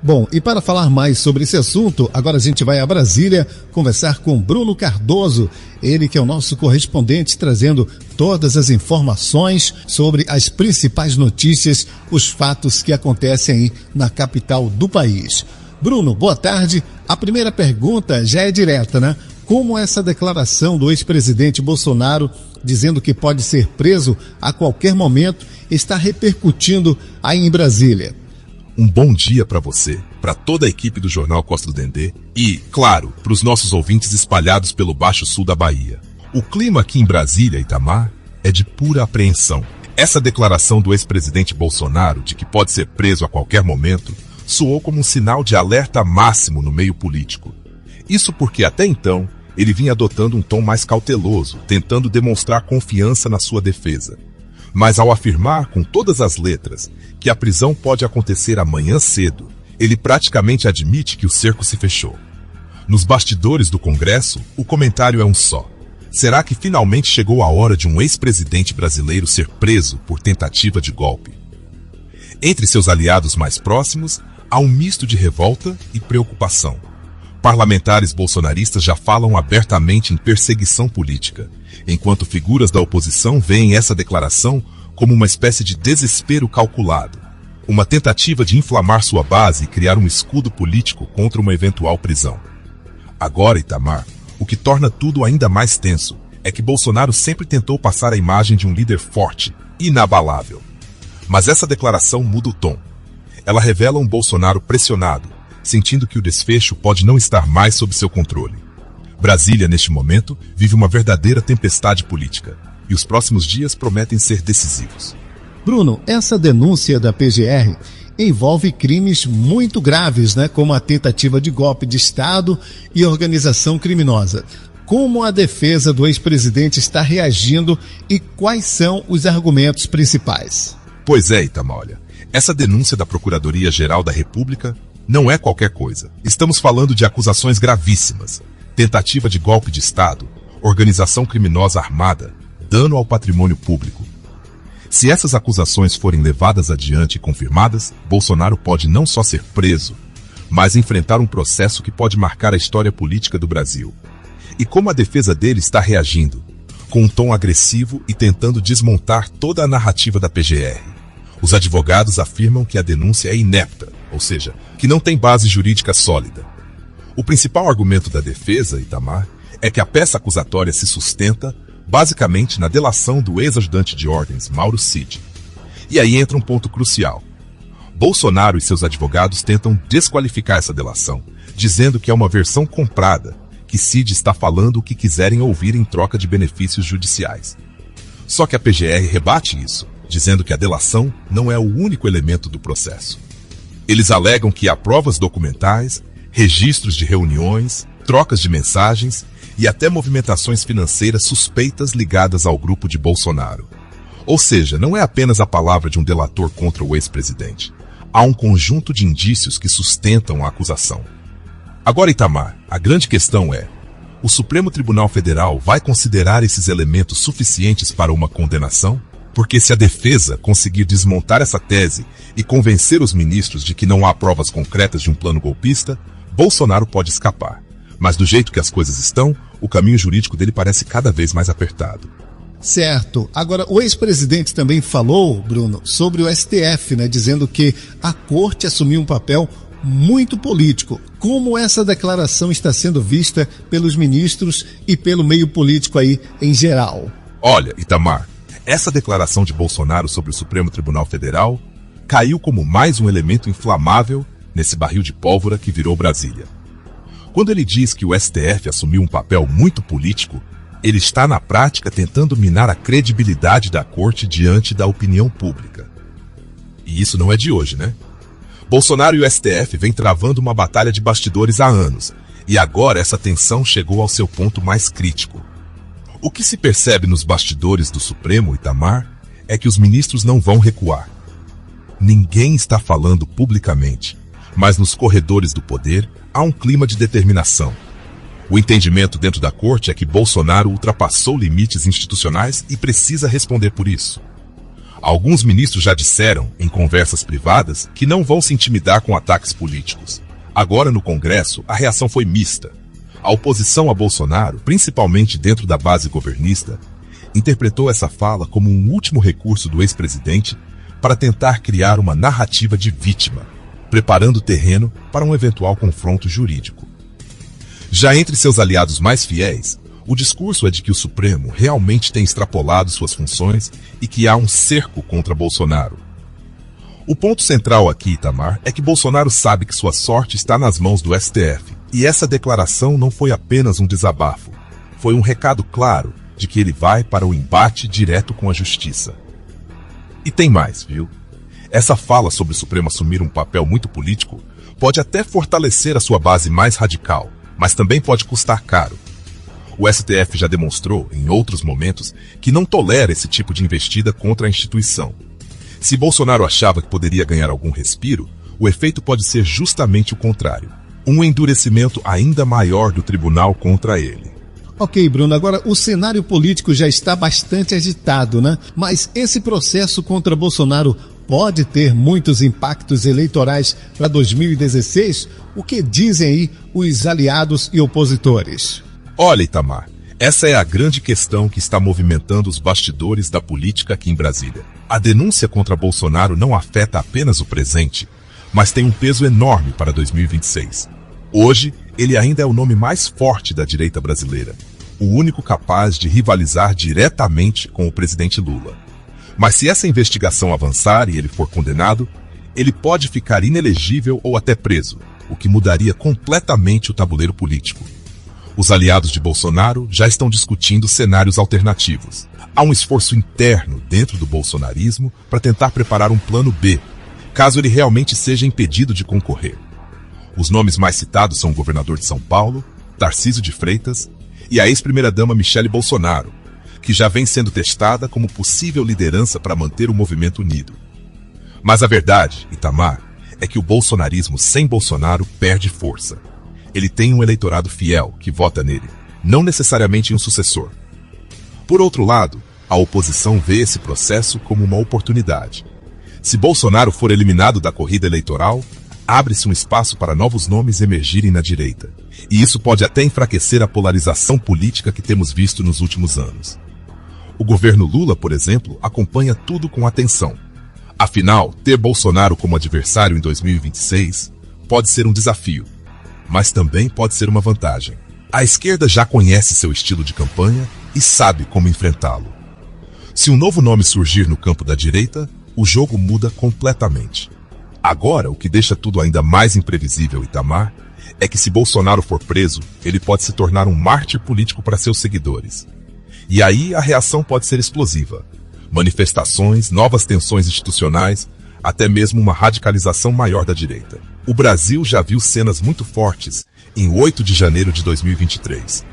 Bom, e para falar mais sobre esse assunto, agora a gente vai a Brasília conversar com Bruno Cardoso, ele que é o nosso correspondente, trazendo todas as informações sobre as principais notícias, os fatos que acontecem aí na capital do país. Bruno, boa tarde. A primeira pergunta já é direta, né? Como essa declaração do ex-presidente Bolsonaro, dizendo que pode ser preso a qualquer momento, está repercutindo aí em Brasília? Um bom dia para você, para toda a equipe do Jornal Costa do Dendê e, claro, para os nossos ouvintes espalhados pelo Baixo Sul da Bahia. O clima aqui em Brasília, Itamar, é de pura apreensão. Essa declaração do ex-presidente Bolsonaro de que pode ser preso a qualquer momento soou como um sinal de alerta máximo no meio político. Isso porque, até então, ele vinha adotando um tom mais cauteloso, tentando demonstrar confiança na sua defesa. Mas ao afirmar com todas as letras que a prisão pode acontecer amanhã cedo, ele praticamente admite que o cerco se fechou. Nos bastidores do Congresso, o comentário é um só. Será que finalmente chegou a hora de um ex-presidente brasileiro ser preso por tentativa de golpe? Entre seus aliados mais próximos, há um misto de revolta e preocupação. Parlamentares bolsonaristas já falam abertamente em perseguição política, enquanto figuras da oposição veem essa declaração como uma espécie de desespero calculado, uma tentativa de inflamar sua base e criar um escudo político contra uma eventual prisão. Agora, Itamar, o que torna tudo ainda mais tenso é que Bolsonaro sempre tentou passar a imagem de um líder forte, inabalável. Mas essa declaração muda o tom. Ela revela um Bolsonaro pressionado, sentindo que o desfecho pode não estar mais sob seu controle. Brasília, neste momento, vive uma verdadeira tempestade política, e os próximos dias prometem ser decisivos. Bruno, essa denúncia da PGR envolve crimes muito graves, né, como a tentativa de golpe de Estado e organização criminosa. Como a defesa do ex-presidente está reagindo e quais são os argumentos principais? Pois é, Itamar, olha, essa denúncia da Procuradoria-Geral da República não é qualquer coisa. Estamos falando de acusações gravíssimas. Tentativa de golpe de Estado, organização criminosa armada, dano ao patrimônio público. Se essas acusações forem levadas adiante e confirmadas, Bolsonaro pode não só ser preso, mas enfrentar um processo que pode marcar a história política do Brasil. E como a defesa dele está reagindo? Com um tom agressivo e tentando desmontar toda a narrativa da PGR. Os advogados afirmam que a denúncia é inepta, ou seja, que não tem base jurídica sólida. O principal argumento da defesa, Itamar, é que a peça acusatória se sustenta basicamente na delação do ex-ajudante de ordens, Mauro Cid. E aí entra um ponto crucial. Bolsonaro e seus advogados tentam desqualificar essa delação, dizendo que é uma versão comprada, que Cid está falando o que quiserem ouvir em troca de benefícios judiciais. Só que a PGR rebate isso, dizendo que a delação não é o único elemento do processo. Eles alegam que há provas documentais, registros de reuniões, trocas de mensagens e até movimentações financeiras suspeitas ligadas ao grupo de Bolsonaro. Ou seja, não é apenas a palavra de um delator contra o ex-presidente. Há um conjunto de indícios que sustentam a acusação. Agora, Itamar, a grande questão é: o Supremo Tribunal Federal vai considerar esses elementos suficientes para uma condenação? Porque se a defesa conseguir desmontar essa tese e convencer os ministros de que não há provas concretas de um plano golpista, Bolsonaro pode escapar. Mas do jeito que as coisas estão, o caminho jurídico dele parece cada vez mais apertado. Certo. Agora, o ex-presidente também falou, Bruno, sobre o STF, né, dizendo que a corte assumiu um papel muito político. Como essa declaração está sendo vista pelos ministros e pelo meio político aí em geral? Olha, Itamar, essa declaração de Bolsonaro sobre o Supremo Tribunal Federal caiu como mais um elemento inflamável nesse barril de pólvora que virou Brasília. Quando ele diz que o STF assumiu um papel muito político, ele está na prática tentando minar a credibilidade da corte diante da opinião pública. E isso não é de hoje, né? Bolsonaro e o STF vêm travando uma batalha de bastidores há anos, e agora essa tensão chegou ao seu ponto mais crítico. O que se percebe nos bastidores do Supremo, Itamar, é que os ministros não vão recuar. Ninguém está falando publicamente, mas nos corredores do poder há um clima de determinação. O entendimento dentro da corte é que Bolsonaro ultrapassou limites institucionais e precisa responder por isso. Alguns ministros já disseram, em conversas privadas, que não vão se intimidar com ataques políticos. Agora, no Congresso, a reação foi mista. A oposição a Bolsonaro, principalmente dentro da base governista, interpretou essa fala como um último recurso do ex-presidente para tentar criar uma narrativa de vítima, preparando o terreno para um eventual confronto jurídico. Já entre seus aliados mais fiéis, o discurso é de que o Supremo realmente tem extrapolado suas funções e que há um cerco contra Bolsonaro. O ponto central aqui, Itamar, é que Bolsonaro sabe que sua sorte está nas mãos do STF. E essa declaração não foi apenas um desabafo. Foi um recado claro de que ele vai para o embate direto com a justiça. E tem mais, viu? Essa fala sobre o Supremo assumir um papel muito político pode até fortalecer a sua base mais radical, mas também pode custar caro. O STF já demonstrou, em outros momentos, que não tolera esse tipo de investida contra a instituição. Se Bolsonaro achava que poderia ganhar algum respiro, o efeito pode ser justamente o contrário. Um endurecimento ainda maior do tribunal contra ele. Ok, Bruno, agora o cenário político já está bastante agitado, né? Mas esse processo contra Bolsonaro pode ter muitos impactos eleitorais para 2016? O que dizem aí os aliados e opositores? Olha, Itamar, essa é a grande questão que está movimentando os bastidores da política aqui em Brasília. A denúncia contra Bolsonaro não afeta apenas o presente, mas tem um peso enorme para 2026. Hoje, ele ainda é o nome mais forte da direita brasileira, o único capaz de rivalizar diretamente com o presidente Lula. Mas se essa investigação avançar e ele for condenado, ele pode ficar inelegível ou até preso, o que mudaria completamente o tabuleiro político. Os aliados de Bolsonaro já estão discutindo cenários alternativos. Há um esforço interno dentro do bolsonarismo para tentar preparar um plano B, caso ele realmente seja impedido de concorrer. Os nomes mais citados são o governador de São Paulo, Tarcísio de Freitas, e a ex-primeira-dama Michele Bolsonaro, que já vem sendo testada como possível liderança para manter o movimento unido. Mas a verdade, Itamar, é que o bolsonarismo sem Bolsonaro perde força. Ele tem um eleitorado fiel que vota nele, não necessariamente em um sucessor. Por outro lado, a oposição vê esse processo como uma oportunidade. Se Bolsonaro for eliminado da corrida eleitoral, abre-se um espaço para novos nomes emergirem na direita. E isso pode até enfraquecer a polarização política que temos visto nos últimos anos. O governo Lula, por exemplo, acompanha tudo com atenção. Afinal, ter Bolsonaro como adversário em 2026 pode ser um desafio, mas também pode ser uma vantagem. A esquerda já conhece seu estilo de campanha e sabe como enfrentá-lo. Se um novo nome surgir no campo da direita, o jogo muda completamente. Agora, o que deixa tudo ainda mais imprevisível, Itamar, é que se Bolsonaro for preso, ele pode se tornar um mártir político para seus seguidores. E aí a reação pode ser explosiva. Manifestações, novas tensões institucionais, até mesmo uma radicalização maior da direita. O Brasil já viu cenas muito fortes em 8 de janeiro de 2023.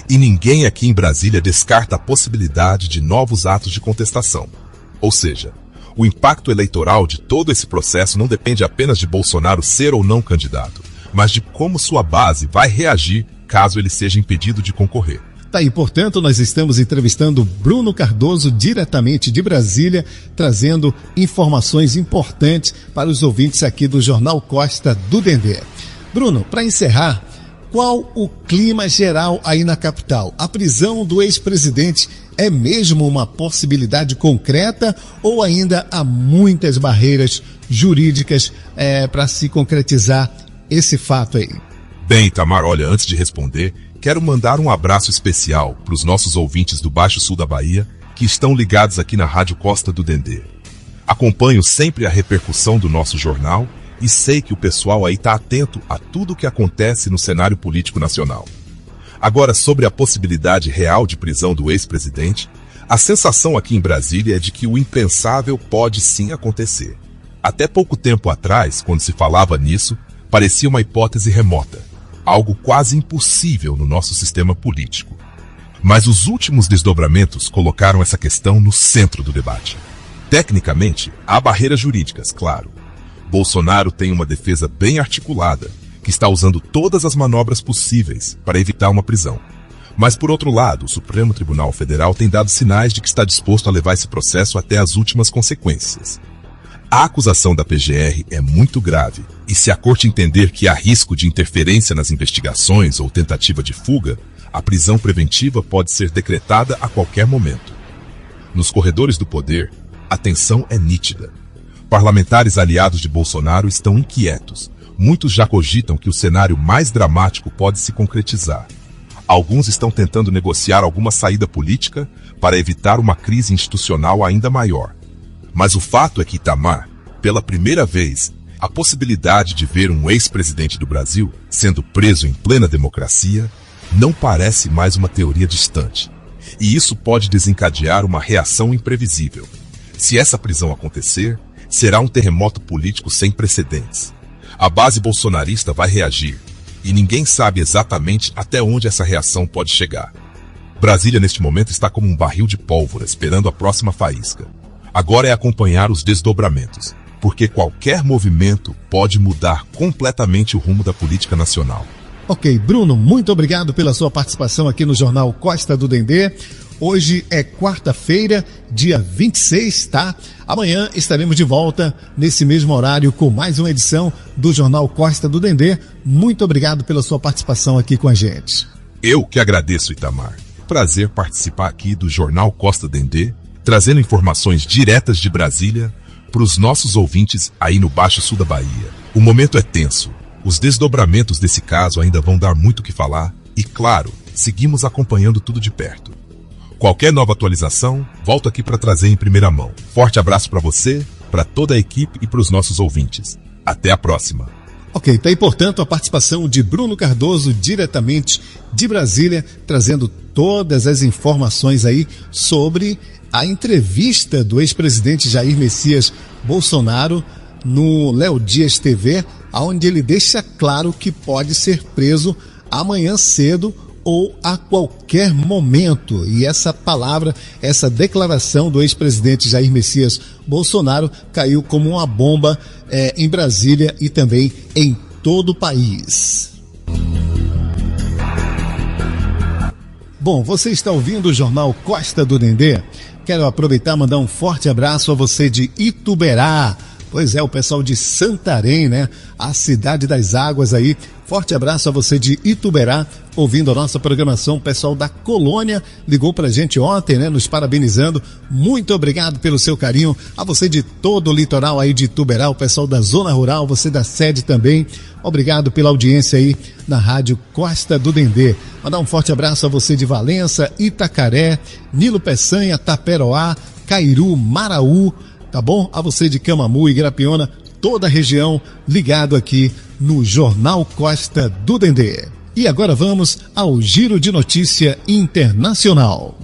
E ninguém aqui em Brasília descarta a possibilidade de novos atos de contestação. Ou seja, o impacto eleitoral de todo esse processo não depende apenas de Bolsonaro ser ou não candidato, mas de como sua base vai reagir caso ele seja impedido de concorrer. Tá aí, portanto, nós estamos entrevistando Bruno Cardoso, diretamente de Brasília, trazendo informações importantes para os ouvintes aqui do Jornal Costa do Dendê. Bruno, para encerrar, qual o clima geral aí na capital? A prisão do ex-presidente é mesmo uma possibilidade concreta ou ainda há muitas barreiras jurídicas para se concretizar esse fato aí? Bem, Itamar, olha, antes de responder, quero mandar um abraço especial para os nossos ouvintes do Baixo Sul da Bahia, que estão ligados aqui na Rádio Costa do Dendê. Acompanho sempre a repercussão do nosso jornal e sei que o pessoal aí está atento a tudo o que acontece no cenário político nacional. Agora, sobre a possibilidade real de prisão do ex-presidente, a sensação aqui em Brasília é de que o impensável pode sim acontecer. Até pouco tempo atrás, quando se falava nisso, parecia uma hipótese remota, algo quase impossível no nosso sistema político. Mas os últimos desdobramentos colocaram essa questão no centro do debate. Tecnicamente, há barreiras jurídicas, claro. Bolsonaro tem uma defesa bem articulada, que está usando todas as manobras possíveis para evitar uma prisão. Mas, por outro lado, o Supremo Tribunal Federal tem dado sinais de que está disposto a levar esse processo até as últimas consequências. A acusação da PGR é muito grave, e se a corte entender que há risco de interferência nas investigações ou tentativa de fuga, a prisão preventiva pode ser decretada a qualquer momento. Nos corredores do poder, a tensão é nítida. Parlamentares aliados de Bolsonaro estão inquietos. Muitos já cogitam que o cenário mais dramático pode se concretizar. Alguns estão tentando negociar alguma saída política para evitar uma crise institucional ainda maior. Mas o fato é que Itamar, pela primeira vez, a possibilidade de ver um ex-presidente do Brasil sendo preso em plena democracia não parece mais uma teoria distante. E isso pode desencadear uma reação imprevisível. Se essa prisão acontecer, será um terremoto político sem precedentes. A base bolsonarista vai reagir, e ninguém sabe exatamente até onde essa reação pode chegar. Brasília, neste momento, está como um barril de pólvora, esperando a próxima faísca. Agora é acompanhar os desdobramentos, porque qualquer movimento pode mudar completamente o rumo da política nacional. Ok, Bruno, muito obrigado pela sua participação aqui no Jornal Costa do Dendê. Hoje é quarta-feira, dia 26, tá? Amanhã estaremos de volta nesse mesmo horário com mais uma edição do Jornal Costa do Dendê. Muito obrigado pela sua participação aqui com a gente. Eu que agradeço, Itamar. Prazer participar aqui do Jornal Costa do Dendê, trazendo informações diretas de Brasília para os nossos ouvintes aí no Baixo Sul da Bahia. O momento é tenso. Os desdobramentos desse caso ainda vão dar muito o que falar e, claro, seguimos acompanhando tudo de perto. Qualquer nova atualização, volto aqui para trazer em primeira mão. Forte abraço para você, para toda a equipe e para os nossos ouvintes. Até a próxima. Ok, tá aí, portanto, a participação de Bruno Cardoso, diretamente de Brasília, trazendo todas as informações aí sobre a entrevista do ex-presidente Jair Messias Bolsonaro no Léo Dias TV, onde ele deixa claro que pode ser preso amanhã cedo ou a qualquer momento. E essa palavra, essa declaração do ex-presidente Jair Messias Bolsonaro caiu como uma bomba em Brasília e também em todo o país. Bom, você está ouvindo o Jornal Costa do Dendê? Quero aproveitar e mandar um forte abraço a você de Ituberá. Pois é, o pessoal de Santarém, né? A cidade das águas aí. Forte abraço a você de Ituberá, ouvindo a nossa programação. O pessoal da Colônia ligou pra gente ontem, né? Nos parabenizando. Muito obrigado pelo seu carinho. A você de todo o litoral aí de Ituberá, o pessoal da Zona Rural, você da sede também. Obrigado pela audiência aí na Rádio Costa do Dendê. Mandar um forte abraço a você de Valença, Itacaré, Nilo Peçanha, Taperoá, Cairu, Maraú. Tá bom? A você de Camamu e Grapiona, toda a região ligado aqui no Jornal Costa do Dendê. E agora vamos ao Giro de Notícia Internacional.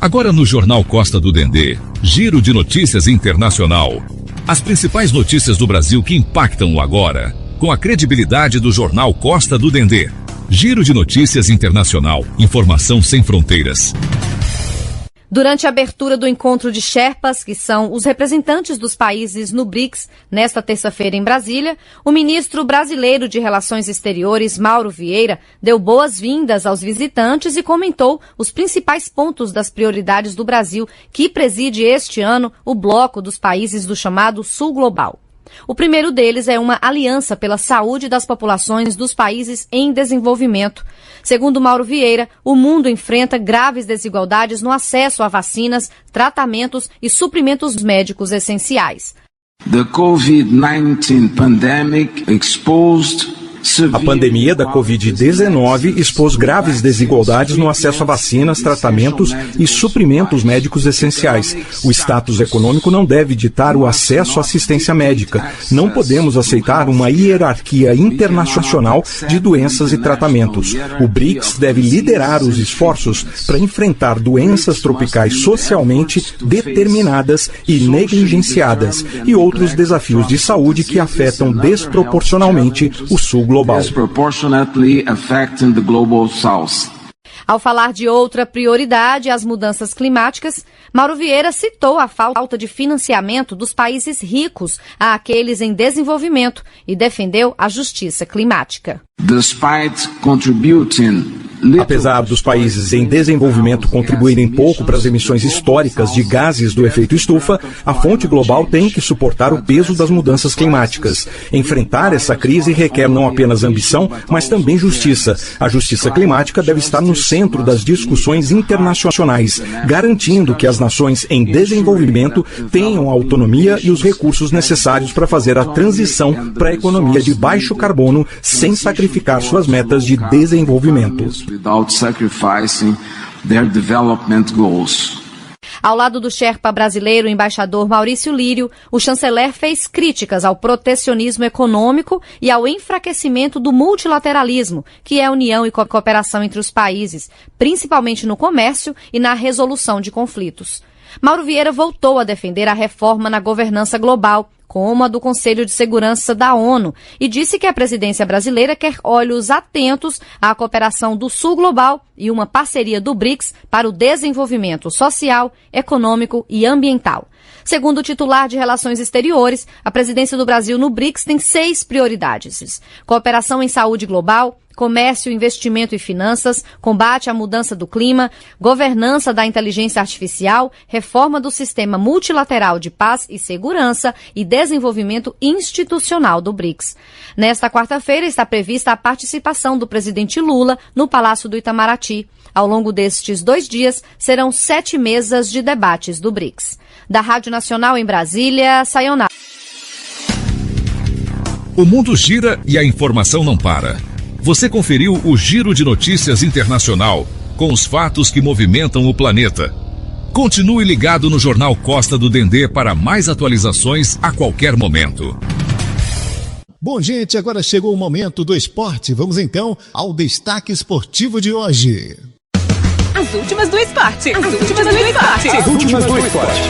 Agora no Jornal Costa do Dendê, Giro de Notícias Internacional. As principais notícias do Brasil que impactam o agora, com a credibilidade do Jornal Costa do Dendê. Giro de Notícias Internacional, informação sem fronteiras. Durante a abertura do encontro de Sherpas, que são os representantes dos países no BRICS, nesta terça-feira em Brasília, o ministro brasileiro de Relações Exteriores, Mauro Vieira, deu boas-vindas aos visitantes e comentou os principais pontos das prioridades do Brasil, que preside este ano o bloco dos países do chamado Sul Global. O primeiro deles é uma aliança pela saúde das populações dos países em desenvolvimento. Segundo Mauro Vieira, o mundo enfrenta graves desigualdades no acesso a vacinas, tratamentos e suprimentos médicos essenciais. The COVID-19 pandemic exposed A pandemia da Covid-19 expôs graves desigualdades no acesso a vacinas, tratamentos e suprimentos médicos essenciais. O status econômico não deve ditar o acesso à assistência médica. Não podemos aceitar uma hierarquia internacional de doenças e tratamentos. O BRICS deve liderar os esforços para enfrentar doenças tropicais socialmente determinadas e negligenciadas e outros desafios de saúde que afetam desproporcionalmente o Sul global. Ao falar de outra prioridade, as mudanças climáticas, Mauro Vieira citou a falta de financiamento dos países ricos àqueles em desenvolvimento e defendeu a justiça climática. Despite contributing Apesar dos países em desenvolvimento contribuírem pouco para as emissões históricas de gases do efeito estufa, a fonte global tem que suportar o peso das mudanças climáticas. Enfrentar essa crise requer não apenas ambição, mas também justiça. A justiça climática deve estar no centro das discussões internacionais, garantindo que as nações em desenvolvimento tenham a autonomia e os recursos necessários para fazer a transição para a economia de baixo carbono sem sacrificar suas metas de desenvolvimento. Without sacrificing their development goals. Ao lado do Sherpa brasileiro, o embaixador Maurício Lírio, o chanceler fez críticas ao protecionismo econômico e ao enfraquecimento do multilateralismo, que é a união e cooperação entre os países, principalmente no comércio e na resolução de conflitos. Mauro Vieira voltou a defender a reforma na governança global, como a do Conselho de Segurança da ONU, e disse que a presidência brasileira quer olhos atentos à cooperação do Sul Global e uma parceria do BRICS para o desenvolvimento social, econômico e ambiental. Segundo o titular de Relações Exteriores, a presidência do Brasil no BRICS tem 6 prioridades: cooperação em saúde global, comércio, investimento e finanças, combate à mudança do clima, governança da inteligência artificial, reforma do sistema multilateral de paz e segurança e desenvolvimento institucional do BRICS. Nesta quarta-feira está prevista a participação do presidente Lula no Palácio do Itamaraty. Ao longo destes 2 dias, serão 7 mesas de debates do BRICS. Da Rádio Nacional em Brasília, Sayonara. O mundo gira e a informação não para. Você conferiu o Giro de Notícias Internacional, com os fatos que movimentam o planeta. Continue ligado no Jornal Costa do Dendê para mais atualizações a qualquer momento. Bom, gente, agora chegou o momento do esporte. Vamos então ao destaque esportivo de hoje. As últimas do esporte. As últimas do esporte.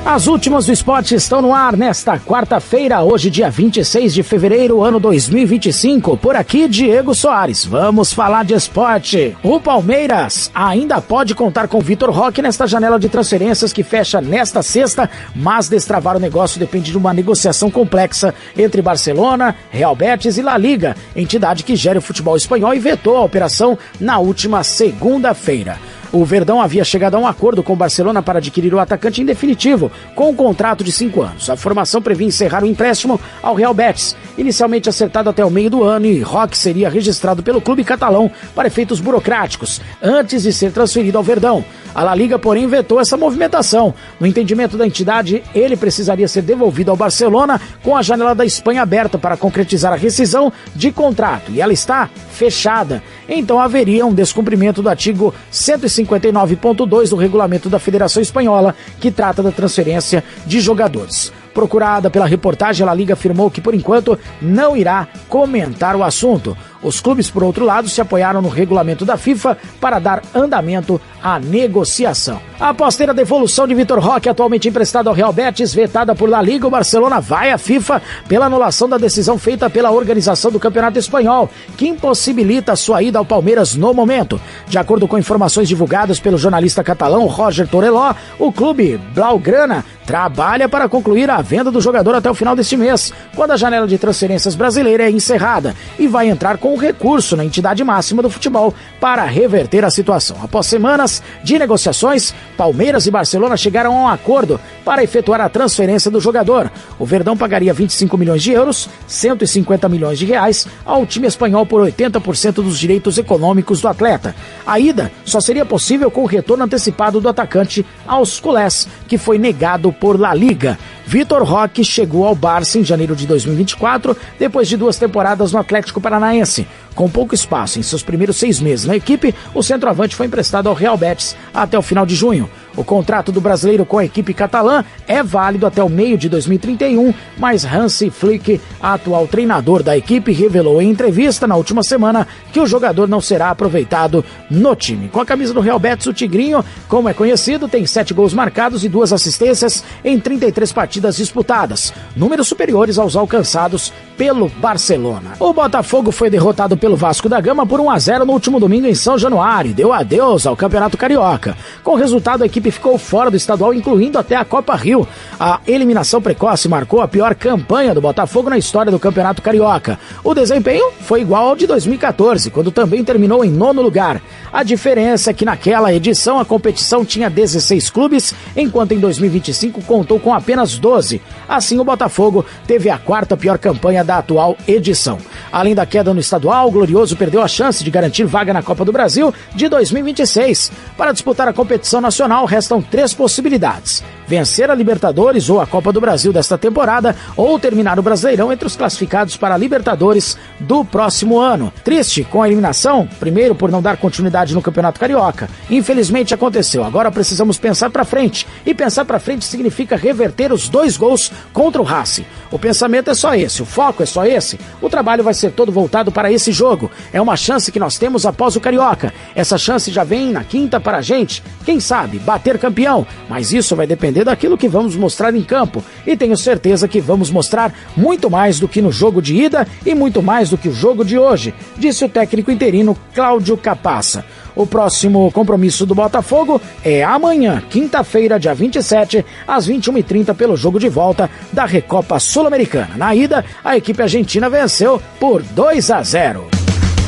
As últimas do esporte estão no ar nesta quarta-feira, hoje dia 26 de fevereiro, ano 2025. Por aqui, Diego Soares. Vamos falar de esporte. O Palmeiras ainda pode contar com Vitor Roque nesta janela de transferências que fecha nesta sexta, mas destravar o negócio depende de uma negociação complexa entre Barcelona, Real Betis e La Liga, entidade que gera o futebol espanhol e vetou a operação na última segunda-feira. O Verdão havia chegado a um acordo com o Barcelona para adquirir o atacante em definitivo, com um contrato de 5 anos. A formação previa encerrar o empréstimo ao Real Betis, inicialmente acertado até o meio do ano, e Roque seria registrado pelo clube catalão para efeitos burocráticos, antes de ser transferido ao Verdão. A La Liga, porém, vetou essa movimentação. No entendimento da entidade, ele precisaria ser devolvido ao Barcelona com a janela da Espanha aberta para concretizar a rescisão de contrato, e ela está fechada. Então haveria um descumprimento do artigo 159.2 do regulamento da Federação Espanhola, que trata da transferência de jogadores. Procurada pela reportagem, a La Liga afirmou que, por enquanto, não irá comentar o assunto. Os clubes, por outro lado, se apoiaram no regulamento da FIFA para dar andamento à negociação. Após ter a devolução de Vitor Roque, atualmente emprestado ao Real Betis, vetada por La Liga, o Barcelona vai à FIFA pela anulação da decisão feita pela organização do Campeonato Espanhol, que impossibilita a sua ida ao Palmeiras no momento. De acordo com informações divulgadas pelo jornalista catalão Roger Torelló, o clube Blaugrana trabalha para concluir a venda do jogador até o final deste mês, quando a janela de transferências brasileira é encerrada, e vai entrar com um recurso na entidade máxima do futebol para reverter a situação. Após semanas de negociações, Palmeiras e Barcelona chegaram a um acordo para efetuar a transferência do jogador. O Verdão pagaria 25 milhões de euros, 150 milhões de reais, ao time espanhol por 80% dos direitos econômicos do atleta. A ida só seria possível com o retorno antecipado do atacante aos culés, que foi negado por La Liga. Vitor Roque chegou ao Barça em janeiro de 2024, depois de 2 temporadas no Atlético Paranaense. Com pouco espaço em seus primeiros 6 meses na equipe, o centroavante foi emprestado ao Real Betis até o final de junho. O contrato do brasileiro com a equipe catalã é válido até o meio de 2031, mas Hansi Flick, atual treinador da equipe, revelou em entrevista na última semana que o jogador não será aproveitado no time. Com a camisa do Real Betis, o Tigrinho, como é conhecido, tem 7 gols marcados e 2 assistências em 33 partidas disputadas, números superiores aos alcançados pelo Barcelona. O Botafogo foi derrotado pelo Vasco da Gama por 1-0 no último domingo em São Januário e deu adeus ao Campeonato Carioca. Com o resultado, a equipe e ficou fora do estadual, incluindo até a Copa Rio. A eliminação precoce marcou a pior campanha do Botafogo na história do Campeonato Carioca. O desempenho foi igual ao de 2014, quando também terminou em 9º lugar. A diferença é que naquela edição a competição tinha 16 clubes, enquanto em 2025 contou com apenas 12. Assim, o Botafogo teve a 4ª pior campanha da atual edição. Além da queda no estadual, o Glorioso perdeu a chance de garantir vaga na Copa do Brasil de 2026. Para disputar a competição nacional, restam 3 possibilidades: vencer a Libertadores ou a Copa do Brasil desta temporada, ou terminar o Brasileirão entre os classificados para a Libertadores do próximo ano. Triste com a eliminação, primeiro por não dar continuidade no Campeonato Carioca. Infelizmente aconteceu, agora precisamos pensar para frente, e pensar para frente significa reverter os 2 gols contra o Racing. O pensamento é só esse, o foco é só esse, o trabalho vai ser todo voltado para esse jogo. É uma chance que nós temos após o Carioca. Essa chance já vem na quinta para a gente, quem sabe, bater campeão, mas isso vai depender daquilo que vamos mostrar em campo, e tenho certeza que vamos mostrar muito mais do que no jogo de ida e muito mais do que o jogo de hoje, disse o técnico interino Cláudio Capaça. O próximo compromisso do Botafogo é amanhã, quinta-feira, dia 27, às 21h30, pelo jogo de volta da Recopa Sul-Americana. Na ida, a equipe argentina venceu por 2-0.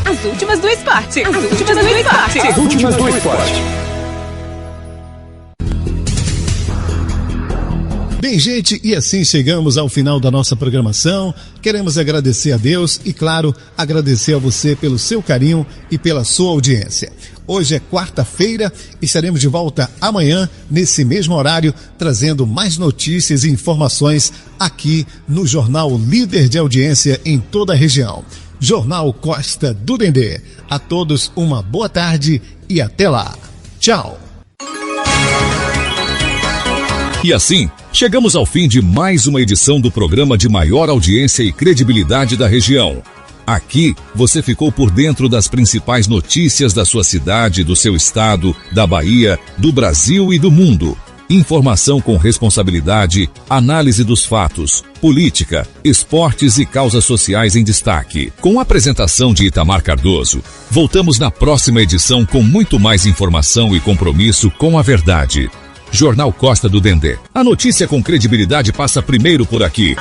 As últimas do esporte. As últimas do esporte. As últimas do esporte. Bem, gente, e assim chegamos ao final da nossa programação. Queremos agradecer a Deus e, claro, agradecer a você pelo seu carinho e pela sua audiência. Hoje é quarta-feira e estaremos de volta amanhã, nesse mesmo horário, trazendo mais notícias e informações aqui no Jornal Líder de Audiência em toda a região. Jornal Costa do Dendê. A todos uma boa tarde e até lá. Tchau. E assim, chegamos ao fim de mais uma edição do programa de maior audiência e credibilidade da região. Aqui, você ficou por dentro das principais notícias da sua cidade, do seu estado, da Bahia, do Brasil e do mundo. Informação com responsabilidade, análise dos fatos, política, esportes e causas sociais em destaque. Com a apresentação de Itamar Cardoso, voltamos na próxima edição com muito mais informação e compromisso com a verdade. Jornal Costa do Dendê. A notícia com credibilidade passa primeiro por aqui.